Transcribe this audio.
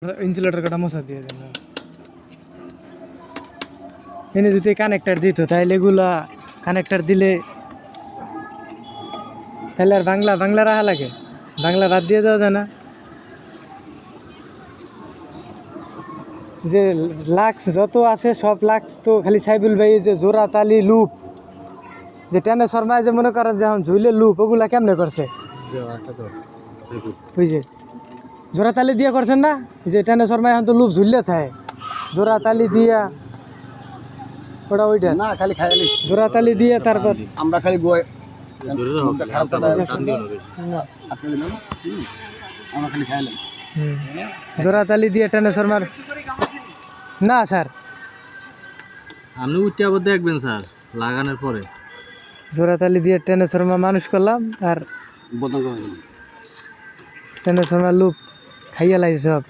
insulator কাটা মশা দিয়ে দেন এনে যদি কানেক্টার দিত তাহলে এগুলা কানেক্টার দিলে তাহলে আর বাংলা রাখা লাগে বাংলা বাদ দিয়ে দেওয়া যায় না যে লাক্স যত আছে সব লাক্স তো খালি সাইবুল ভাই যে জোড়া তালি লুপ যে টেনে শর্মায় যে মনে করেন যে এখন ঝুইলে লুপ ওগুলা কেমনে করছে ওই যে জোড়া তালি দিয়ে করছেন না যে টেনে শর্মায় এখন তো লুপ ঝুললে থাকে জোড়া তালি দিয়া ওটা ওইটা না খালি খাইলি জোড়া তালি দিয়ে তারপর আমরা খালি গোয় আমরা খালি খাইলাম জোড়া তালি দিয়ে টেনে শর্মার না স্যার আপনি উঠে আবার দেখবেন স্যার লাগানোর পরে জোড়া তালি দিয়ে টেনে শর্মা মানুষ করলাম আর বোতল টেনে শর্মা লুপ খাইয়া লাগছে সব